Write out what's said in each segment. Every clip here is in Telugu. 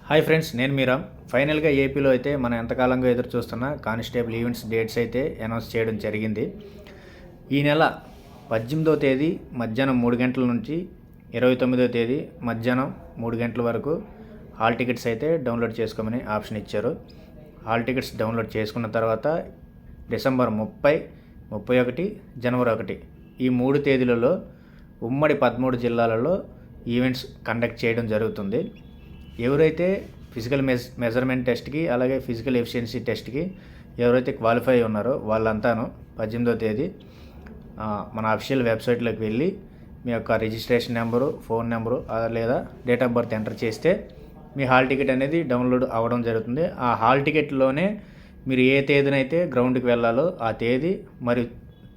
హాయ్ ఫ్రెండ్స్, నేను మీరామ్. ఫైనల్గా ఏపీలో అయితే మనం ఎంతకాలంగా ఎదురు చూస్తున్న కానిస్టేబుల్ ఈవెంట్స్ డేట్స్ అయితే అనౌన్స్ చేయడం జరిగింది. ఈ నెల 18వ తేదీ మధ్యాహ్నం 3 గంటల నుంచి 29వ తేదీ మధ్యాహ్నం 3 గంటల వరకు హాల్ టికెట్స్ అయితే డౌన్లోడ్ చేసుకోమని ఆప్షన్ ఇచ్చారు. హాల్ టికెట్స్ డౌన్లోడ్ చేసుకున్న తర్వాత డిసెంబర్ 30, 31, జనవరి 1 ఈ 3 తేదీలలో ఉమ్మడి 13 జిల్లాలలో ఈవెంట్స్ కండక్ట్ చేయడం జరుగుతుంది. ఎవరైతే ఫిజికల్ మెజర్మెంట్ టెస్ట్కి అలాగే ఫిజికల్ ఎఫిషియన్సీ టెస్ట్కి ఎవరైతే క్వాలిఫై ఉన్నారో వాళ్ళంతాను 18వ తేదీ మన అఫీషియల్ వెబ్సైట్లోకి వెళ్ళి మీ యొక్క రిజిస్ట్రేషన్ నెంబరు, ఫోన్ నెంబరు లేదా డేట్ ఆఫ్ బర్త్ ఎంటర్ చేస్తే మీ హాల్ టికెట్ అనేది డౌన్లోడ్ అవ్వడం జరుగుతుంది. ఆ హాల్ టికెట్లోనే మీరు ఏ తేదీనైతే గ్రౌండ్కి వెళ్ళాలో ఆ తేదీ మరియు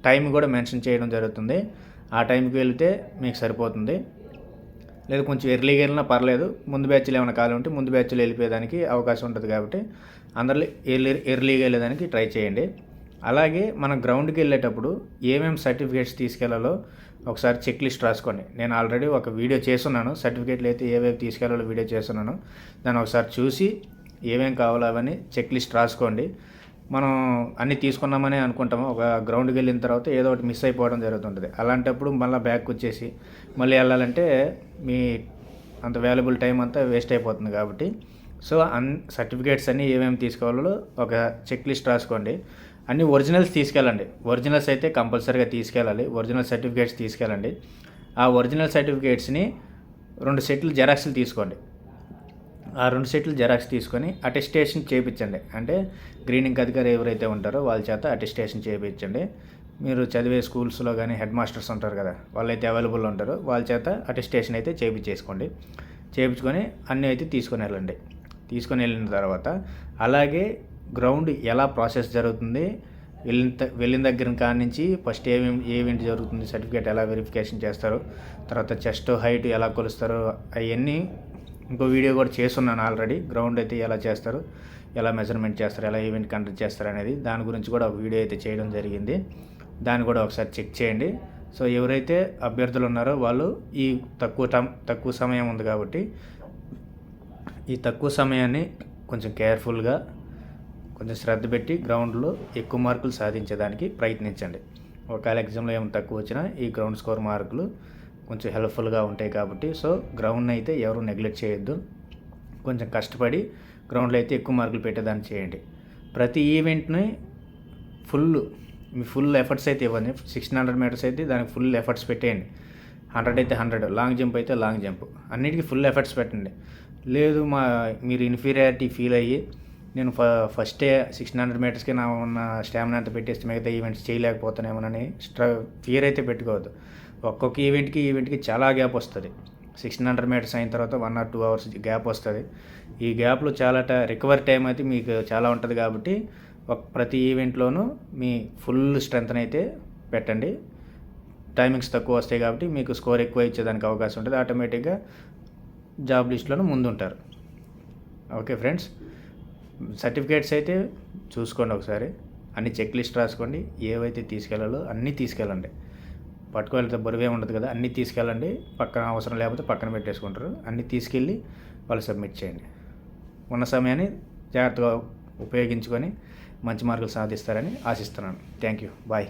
టైం కూడా మెన్షన్ చేయడం జరుగుతుంది. ఆ టైంకి వెళితే మీకు సరిపోతుంది. లేదు కొంచెం ఎర్లీగా వెళ్ళినా పర్లేదు, ముందు బ్యాచ్లో ఏమైనా ఖాళీ ఉంటే ముందు బ్యాచ్లో వెళ్ళిపోయేదానికి అవకాశం ఉంటుంది. కాబట్టి అందరూ ఎర్లీగా వెళ్ళేదానికి ట్రై చేయండి. అలాగే మనం గ్రౌండ్కి వెళ్ళేటప్పుడు ఏమేమి సర్టిఫికేట్స్ తీసుకెళ్లాలో ఒకసారి చెక్ లిస్ట్ రాసుకోండి. నేను ఆల్రెడీ ఒక వీడియో చేస్తున్నాను, సర్టిఫికేట్లు అయితే ఏవేవి తీసుకెళ్లాలో వీడియో చేస్తున్నాను. దాన్ని ఒకసారి చూసి ఏమేమి కావాలో అవన్నీ చెక్ లిస్ట్ రాసుకోండి. మనం అన్నీ తీసుకున్నామని అనుకుంటాము, ఒక గ్రౌండ్కి వెళ్ళిన తర్వాత ఏదో ఒకటి మిస్ అయిపోవడం జరుగుతుంటుంది. అలాంటప్పుడు మళ్ళీ బ్యాక్ వచ్చేసి మళ్ళీ వెళ్ళాలంటే మీ అంత వాల్యుబుల్ టైం అంతా వేస్ట్ అయిపోతుంది. కాబట్టి సర్టిఫికేట్స్ అన్నీ ఏమేమి తీసుకోవాలో ఒక చెక్ లిస్ట్ రాసుకోండి. అన్నీ ఒరిజినల్స్ తీసుకెళ్ళండి. ఒరిజినల్స్ అయితే కంపల్సరీగా తీసుకెళ్ళాలి. ఒరిజినల్ సర్టిఫికేట్స్ తీసుకెళ్ళండి. ఆ ఒరిజినల్ సర్టిఫికేట్స్ని 2 సెట్లు జెరాక్స్లు తీసుకోండి. ఆ 2 సెట్లు జెరాక్స్ తీసుకొని అటెస్టేషన్ చేయించండి. అంటే గ్రీనింగ్ అధికారి ఎవరైతే ఉంటారో వాళ్ళ చేత అటెస్టేషన్ చేయించండి. మీరు చదివే స్కూల్స్లో కానీ హెడ్ మాస్టర్స్ ఉంటారు కదా, వాళ్ళైతే అవైలబుల్ ఉంటారో వాళ్ళ చేత అటెస్టేషన్ అయితే చేయించేసుకోండి. చేయించుకొని అన్నీ అయితే తీసుకొని వెళ్ళండి. తీసుకొని వెళ్ళిన తర్వాత అలాగే గ్రౌండ్ ఎలా ప్రాసెస్ జరుగుతుంది, వెళ్ళిన దగ్గర కాడి నుంచి ఫస్ట్ ఏమేంటి జరుగుతుంది, సర్టిఫికేట్ ఎలా వెరిఫికేషన్ చేస్తారు, తర్వాత చెస్ట్ హైట్ ఎలా కొలుస్తారు, అవన్నీ ఇంకో వీడియో కూడా చేస్తున్నాను ఆల్రెడీ. గ్రౌండ్ అయితే ఎలా చేస్తారు, ఎలా మెజర్మెంట్ చేస్తారు, ఎలా ఈవెంట్ కండక్ట్ చేస్తారు అనేది దాని గురించి కూడా ఒక వీడియో అయితే చేయడం జరిగింది. దాన్ని కూడా ఒకసారి చెక్ చేయండి. సో ఎవరైతే అభ్యర్థులు ఉన్నారో వాళ్ళు ఈ తక్కువ సమయం ఉంది కాబట్టి ఈ తక్కువ సమయాన్ని కొంచెం కేర్ఫుల్గా కొంచెం శ్రద్ధ పెట్టి గ్రౌండ్లో ఎక్కువ మార్కులు సాధించేదానికి ప్రయత్నించండి. ఒకవేళ ఎగ్జామ్లో ఏమైనా తక్కువ వచ్చినా ఈ గ్రౌండ్ స్కోర్ మార్కులు కొంచెం హెల్ప్ఫుల్గా ఉంటాయి. కాబట్టి సో గ్రౌండ్ని అయితే ఎవరు నెగ్లెక్ట్ చేయొద్దు. కొంచెం కష్టపడి గ్రౌండ్లో అయితే ఎక్కువ మార్కులు పెట్టేదాన్ని చేయండి. ప్రతి ఈవెంట్ని మీ ఫుల్ ఎఫర్ట్స్ అయితే ఇవ్వండి. 1600 మీటర్స్ అయితే దానికి ఫుల్ ఎఫర్ట్స్ పెట్టేయండి. 100 అయితే 100, లాంగ్ జంప్ అయితే లాంగ్ జంప్, అన్నిటికీ ఫుల్ ఎఫర్ట్స్ పెట్టండి. లేదు మీరు ఇన్ఫీరియారిటీ ఫీల్ అయ్యి నేను ఫస్టే 1600 మీటర్స్కి నా ఉన్న స్టామినా అంతా పెట్టేస్తే మిగతా ఈవెంట్స్ చేయలేకపోతానేమోనని ఫియర్ అయితే పెట్టుకోవద్దు. ఒక్కొక్క ఈవెంట్కి చాలా గ్యాప్ వస్తుంది. 1600 మీటర్స్ అయిన తర్వాత 1 or 2 అవర్స్ గ్యాప్ వస్తుంది. ఈ గ్యాప్లో చాలా రికవరీ టైం అయితే మీకు చాలా ఉంటుంది. కాబట్టి ప్రతి ఈవెంట్లోనూ మీ ఫుల్ స్ట్రెంగ్త్ని అయితే పెట్టండి. టైమింగ్స్ తక్కువ వస్తాయి కాబట్టి మీకు స్కోర్ ఎక్కువ ఇచ్చేదానికి అవకాశం ఉంటుంది. ఆటోమేటిక్గా జాబ్ లిస్ట్లోనూ ముందుంటారు. ఓకే ఫ్రెండ్స్, సర్టిఫికేట్స్ అయితే చూసుకోండి ఒకసారి. అన్ని చెక్ లిస్ట్ రాసుకోండి. ఏవైతే తీసుకెళ్ళాలో అన్నీ తీసుకెళ్ళండి. పట్టుకోవాలంటే బరువే ఉండదు కదా, అన్నీ తీసుకెళ్ళండి. పక్కన అవసరం లేకపోతే పక్కన పెట్టేసుకుంటారు. అన్నీ తీసుకెళ్ళి వాళ్ళు సబ్మిట్ చేయండి. ఉన్న సమయాన్ని జాగ్రత్తగా ఉపయోగించుకొని మంచి మార్కులు సాధిస్తారని ఆశిస్తున్నాను. Thank you. బాయ్.